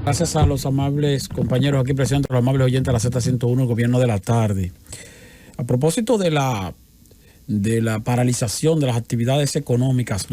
Gracias a los amables compañeros aquí presentes, los amables oyentes de la Z101, el gobierno de la tarde. A propósito de la paralización de las actividades económicas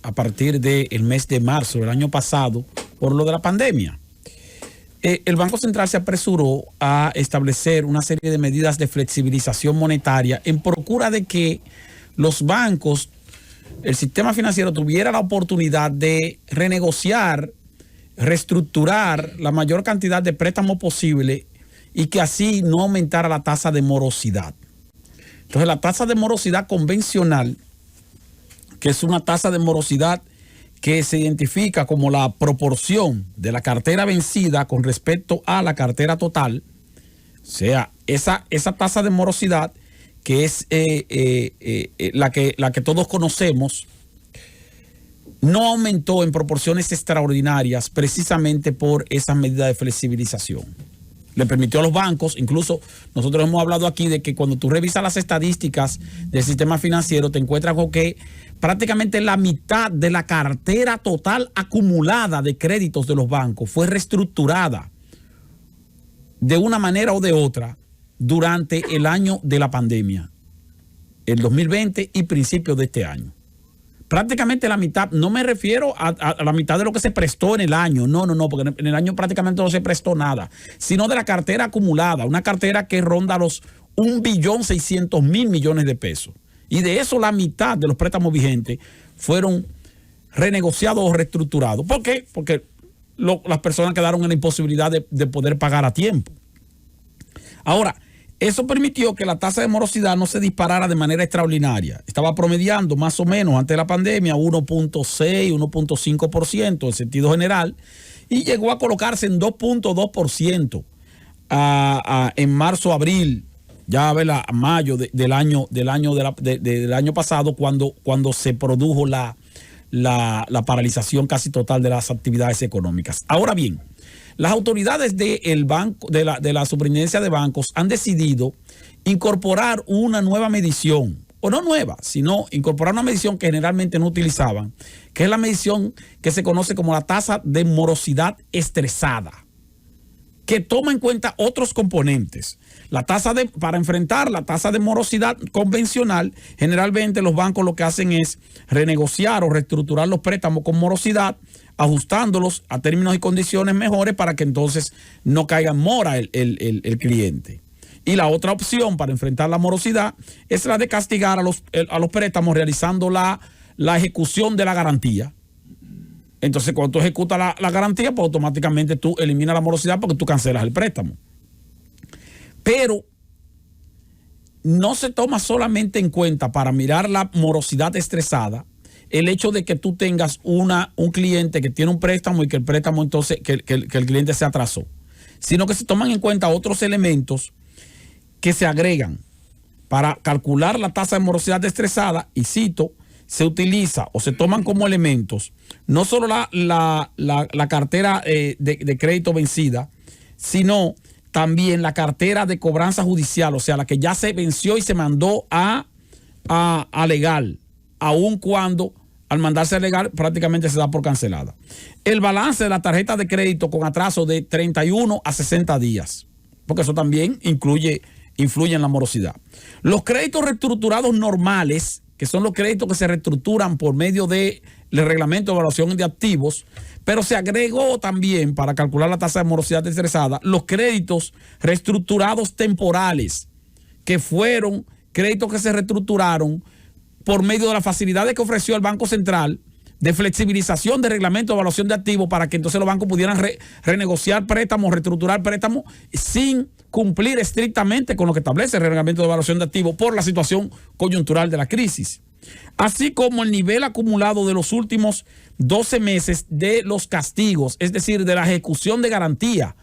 a partir del mes de marzo del año pasado, por lo de la pandemia, el Banco Central se apresuró a establecer una serie de medidas de flexibilización monetaria en procura de que los bancos, el sistema financiero, tuviera la oportunidad de renegociar, reestructurar la mayor cantidad de préstamos posible y que así no aumentara la tasa de morosidad. Entonces, la tasa de morosidad convencional, que es una tasa de morosidad que se identifica como la proporción de la cartera vencida con respecto a la cartera total, o sea, esa tasa de morosidad que es la que todos conocemos, no aumentó en proporciones extraordinarias precisamente por esa medida de flexibilización. Le permitió a los bancos, incluso nosotros hemos hablado aquí de que cuando tú revisas las estadísticas del sistema financiero, te encuentras con que prácticamente la mitad de la cartera total acumulada de créditos de los bancos fue reestructurada de una manera o de otra durante el año de la pandemia, el 2020 y principios de este año. Prácticamente la mitad, no me refiero a la mitad de lo que se prestó en el año, no, porque en el año prácticamente no se prestó nada, sino de la cartera acumulada, una cartera que ronda los 1.600.000 millones de pesos. Y de eso la mitad de los préstamos vigentes fueron renegociados o reestructurados. ¿Por qué? Porque las personas quedaron en la imposibilidad de poder pagar a tiempo. Ahora, eso permitió que la tasa de morosidad no se disparara de manera extraordinaria. Estaba promediando más o menos antes de la pandemia 1.6, 1.5% en sentido general y llegó a colocarse en 2.2% en marzo, abril, ya a mayo del año pasado cuando se produjo la paralización casi total de las actividades económicas. Ahora bien, las autoridades del banco, de la Superintendencia de Bancos han decidido incorporar una nueva medición, o no nueva, sino incorporar una medición que generalmente no utilizaban, que es la medición que se conoce como la tasa de morosidad estresada, que toma en cuenta otros componentes. Para enfrentar la tasa de morosidad convencional, generalmente los bancos lo que hacen es renegociar o reestructurar los préstamos con morosidad, ajustándolos a términos y condiciones mejores para que entonces no caiga en mora el cliente. Y la otra opción para enfrentar la morosidad es la de castigar a los préstamos realizando la ejecución de la garantía. Entonces, cuando tú ejecutas la garantía, pues automáticamente tú eliminas la morosidad porque tú cancelas el préstamo. Pero no se toma solamente en cuenta para mirar la morosidad estresada el hecho de que tú tengas un cliente que tiene un préstamo y que el préstamo entonces, que el cliente se atrasó, sino que se toman en cuenta otros elementos que se agregan para calcular la tasa de morosidad estresada y cito, se utiliza o se toman como elementos no solo la cartera de crédito vencida, sino también la cartera de cobranza judicial, o sea, la que ya se venció y se mandó a legal, aun cuando al mandarse a legal prácticamente se da por cancelada. El balance de la tarjeta de crédito con atraso de 31 a 60 días, porque eso también influye en la morosidad. Los créditos reestructurados normales, que son los créditos que se reestructuran por medio del reglamento de evaluación de activos, pero se agregó también para calcular la tasa de morosidad estresada los créditos reestructurados temporales, que fueron créditos que se reestructuraron por medio de las facilidades que ofreció el Banco Central de flexibilización de reglamento de evaluación de activos para que entonces los bancos pudieran renegociar préstamos, reestructurar préstamos sin cumplir estrictamente con lo que establece el reglamento de evaluación de activos por la situación coyuntural de la crisis. Así como el nivel acumulado de los últimos 12 meses de los castigos, es decir, de la ejecución de garantía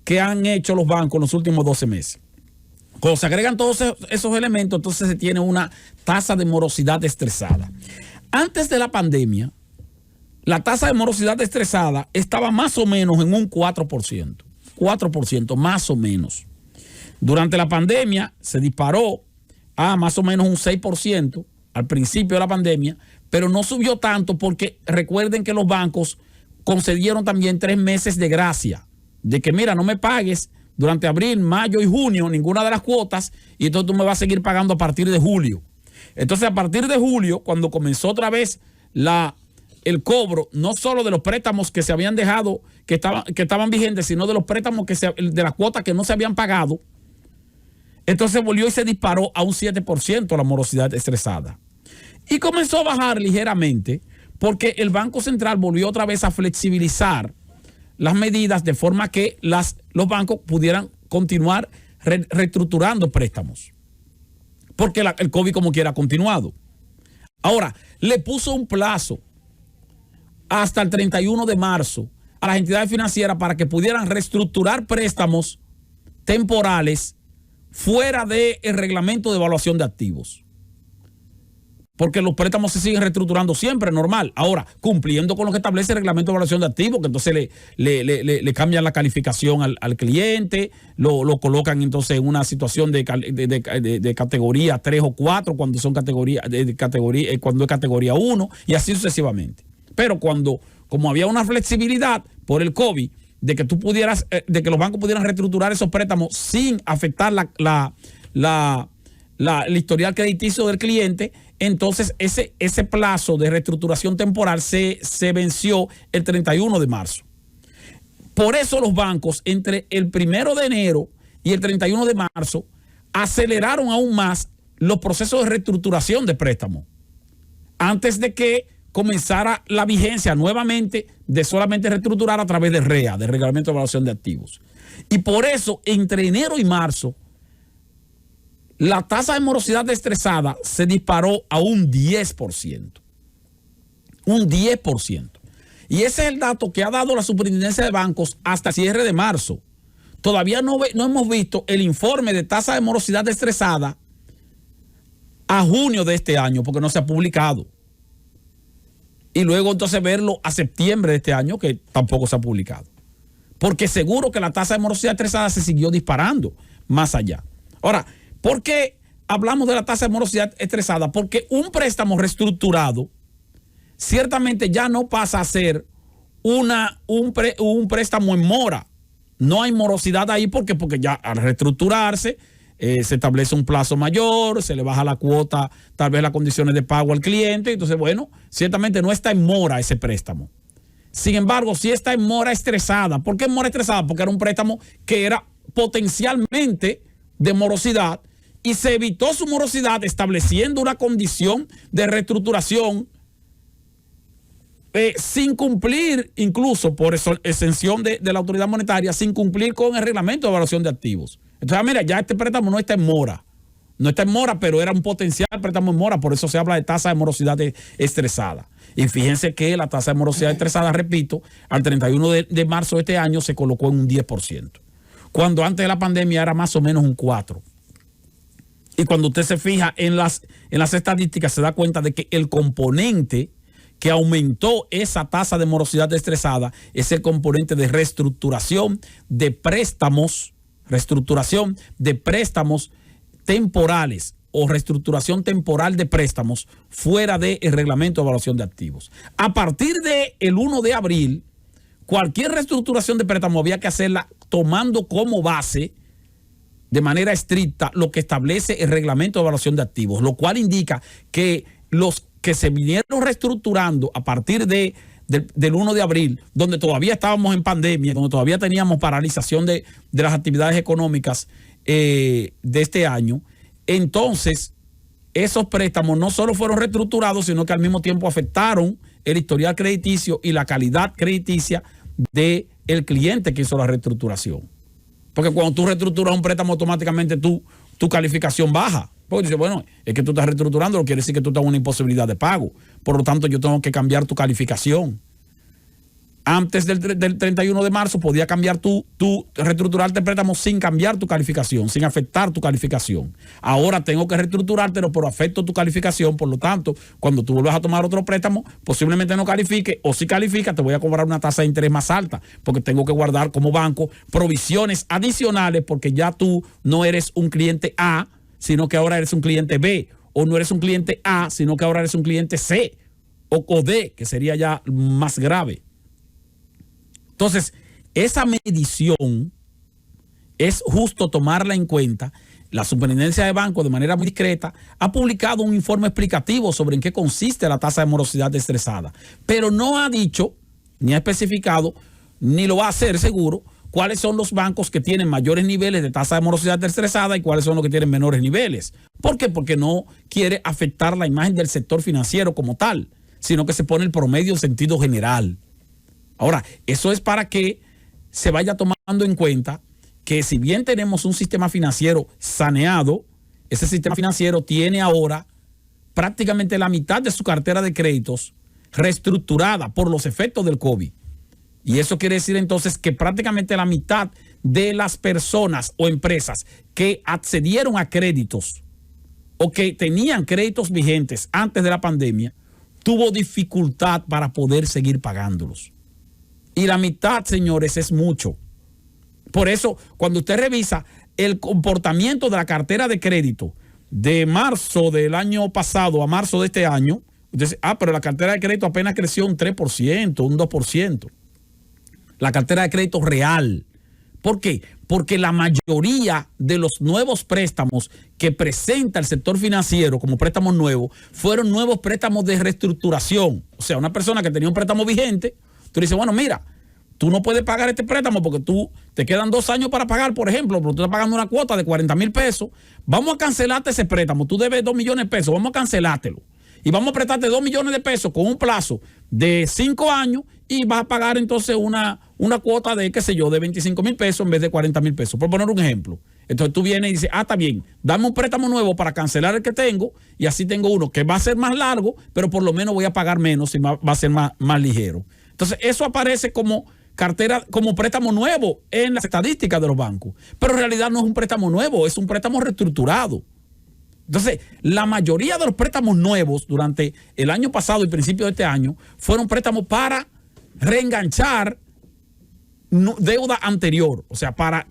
que han hecho los bancos en los últimos 12 meses. Cuando se agregan todos esos elementos, entonces se tiene una tasa de morosidad estresada. Antes de la pandemia, la tasa de morosidad estresada estaba más o menos en un 4%. 4% más o menos. Durante la pandemia se disparó a más o menos un 6% al principio de la pandemia, pero no subió tanto porque recuerden que los bancos concedieron también 3 meses de gracia, de que mira, no me pagues durante abril, mayo y junio ninguna de las cuotas, y entonces tú me vas a seguir pagando a partir de julio. Entonces, a partir de julio, cuando comenzó otra vez el cobro, no solo de los préstamos que se habían dejado, que estaban vigentes, sino de los préstamos de las cuotas que no se habían pagado, entonces volvió y se disparó a un 7% la morosidad estresada. Y comenzó a bajar ligeramente porque el Banco Central volvió otra vez a flexibilizar las medidas de forma que los bancos pudieran continuar reestructurando préstamos. Porque el COVID como quiera ha continuado. Ahora, le puso un plazo hasta el 31 de marzo a las entidades financieras para que pudieran reestructurar préstamos temporales fuera del reglamento de evaluación de activos. Porque los préstamos se siguen reestructurando siempre, normal. Ahora, cumpliendo con lo que establece el reglamento de evaluación de activos, que entonces le cambian la calificación al cliente, lo colocan entonces en una situación de categoría 3 o 4, cuando son cuando es categoría 1, y así sucesivamente. Pero como había una flexibilidad por el COVID, de que de que los bancos pudieran reestructurar esos préstamos sin afectar el historial crediticio del cliente, entonces ese plazo de reestructuración temporal se venció el 31 de marzo. Por eso los bancos entre el 1 de enero y el 31 de marzo aceleraron aún más los procesos de reestructuración de préstamos antes de que comenzara la vigencia nuevamente de solamente reestructurar a través de REA, de Reglamento de Evaluación de Activos. Y por eso entre enero y marzo la tasa de morosidad estresada se disparó a un 10%. Un 10%. Y ese es el dato que ha dado la Superintendencia de Bancos hasta el cierre de marzo. Todavía no hemos visto el informe de tasa de morosidad estresada a junio de este año, porque no se ha publicado. Y luego entonces verlo a septiembre de este año, que tampoco se ha publicado. Porque seguro que la tasa de morosidad estresada se siguió disparando más allá. Ahora, ¿por qué hablamos de la tasa de morosidad estresada? Porque un préstamo reestructurado ciertamente ya no pasa a ser un préstamo en mora. No hay morosidad ahí porque ya al reestructurarse se establece un plazo mayor, se le baja la cuota, tal vez las condiciones de pago al cliente. Entonces, bueno, ciertamente no está en mora ese préstamo. Sin embargo, sí está en mora estresada. ¿Por qué en mora estresada? Porque era un préstamo que era potencialmente de morosidad y se evitó su morosidad estableciendo una condición de reestructuración sin cumplir, incluso por exención de la autoridad monetaria, sin cumplir con el reglamento de evaluación de activos. Entonces, mira, ya este préstamo no está en mora. No está en mora, pero era un potencial préstamo en mora. Por eso se habla de tasa de morosidad estresada. Y fíjense que la tasa de morosidad estresada, repito, al 31 de marzo de este año se colocó en un 10%. Cuando antes de la pandemia era más o menos un 4%. Y cuando usted se fija en las estadísticas, se da cuenta de que el componente que aumentó esa tasa de morosidad estresada es el componente de reestructuración de préstamos temporales o reestructuración temporal de préstamos fuera del reglamento de evaluación de activos. A partir del 1 de abril, cualquier reestructuración de préstamo había que hacerla tomando como base de manera estricta lo que establece el reglamento de evaluación de activos, lo cual indica que los que se vinieron reestructurando a partir del 1 de abril, donde todavía estábamos en pandemia, donde todavía teníamos paralización de las actividades económicas de este año, entonces esos préstamos no solo fueron reestructurados, sino que al mismo tiempo afectaron el historial crediticio y la calidad crediticia del cliente que hizo la reestructuración. Porque cuando tú reestructuras un préstamo, automáticamente tu calificación baja. Porque dice, bueno, es que tú estás reestructurando, lo quiere decir que tú estás en una imposibilidad de pago. Por lo tanto, yo tengo que cambiar tu calificación. Antes del 31 de marzo podía cambiar reestructurarte el préstamo sin cambiar tu calificación, sin afectar tu calificación. Ahora tengo que reestructurártelo, pero afecto tu calificación. Por lo tanto, cuando tú vuelvas a tomar otro préstamo, posiblemente no califique, o si califica, te voy a cobrar una tasa de interés más alta, porque tengo que guardar como banco provisiones adicionales, porque ya tú no eres un cliente A, sino que ahora eres un cliente B, o no eres un cliente A, sino que ahora eres un cliente C o D, que sería ya más grave. Entonces, esa medición es justo tomarla en cuenta. La Superintendencia de Bancos, de manera muy discreta, ha publicado un informe explicativo sobre en qué consiste la tasa de morosidad estresada, pero no ha dicho, ni ha especificado, ni lo va a hacer seguro, cuáles son los bancos que tienen mayores niveles de tasa de morosidad estresada y cuáles son los que tienen menores niveles. ¿Por qué? Porque no quiere afectar la imagen del sector financiero como tal, sino que se pone el promedio en sentido general. Ahora, eso es para que se vaya tomando en cuenta que si bien tenemos un sistema financiero saneado, ese sistema financiero tiene ahora prácticamente la mitad de su cartera de créditos reestructurada por los efectos del COVID. Y eso quiere decir entonces que prácticamente la mitad de las personas o empresas que accedieron a créditos o que tenían créditos vigentes antes de la pandemia, tuvo dificultad para poder seguir pagándolos. Y la mitad, señores, es mucho. Por eso, cuando usted revisa el comportamiento de la cartera de crédito de marzo del año pasado a marzo de este año, usted dice, pero la cartera de crédito apenas creció un 3%, un 2%. La cartera de crédito real. ¿Por qué? Porque la mayoría de los nuevos préstamos que presenta el sector financiero como préstamos nuevos fueron nuevos préstamos de reestructuración. O sea, una persona que tenía un préstamo vigente, tú le dices, bueno, mira, tú no puedes pagar este préstamo porque tú te quedan 2 años para pagar, por ejemplo, pero tú estás pagando una cuota de 40,000 pesos. Vamos a cancelarte ese préstamo. Tú debes 2 millones de pesos. Vamos a cancelártelo. Y vamos a prestarte 2 millones de pesos con un plazo de 5 años y vas a pagar entonces una cuota de, qué sé yo, de 25,000 pesos en vez de 40,000 pesos, por poner un ejemplo. Entonces tú vienes y dices, está bien, dame un préstamo nuevo para cancelar el que tengo y así tengo uno que va a ser más largo, pero por lo menos voy a pagar menos y va a ser más ligero. Entonces eso aparece como cartera, como préstamo nuevo en las estadísticas de los bancos, pero en realidad no es un préstamo nuevo, es un préstamo reestructurado. Entonces, la mayoría de los préstamos nuevos durante el año pasado y principio de este año fueron préstamos para reenganchar deuda anterior, o sea, para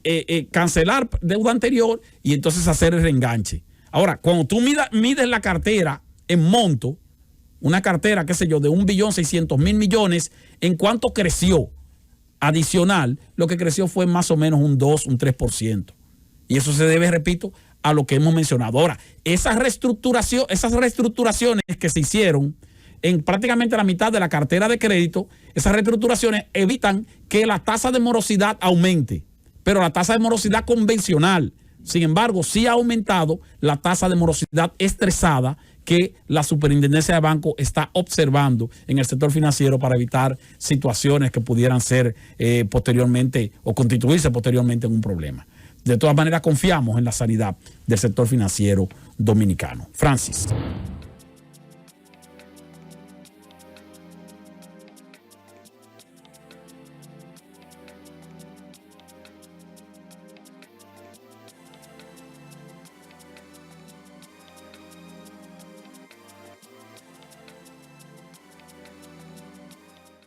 cancelar deuda anterior y entonces hacer el reenganche. Ahora, cuando tú mides la cartera en monto, una cartera, qué sé yo, de 1.600.000.000.000, ¿en cuánto creció? Adicional, lo que creció fue más o menos un 2, un 3%. Y eso se debe, repito, a lo que hemos mencionado. Ahora, esas reestructuraciones que se hicieron en prácticamente la mitad de la cartera de crédito, esas reestructuraciones evitan que la tasa de morosidad aumente, pero la tasa de morosidad convencional, sin embargo, sí ha aumentado la tasa de morosidad estresada que la Superintendencia de Bancos está observando en el sector financiero para evitar situaciones que pudieran ser posteriormente o constituirse posteriormente en un problema. De todas maneras, confiamos en la sanidad del sector financiero dominicano. Francis.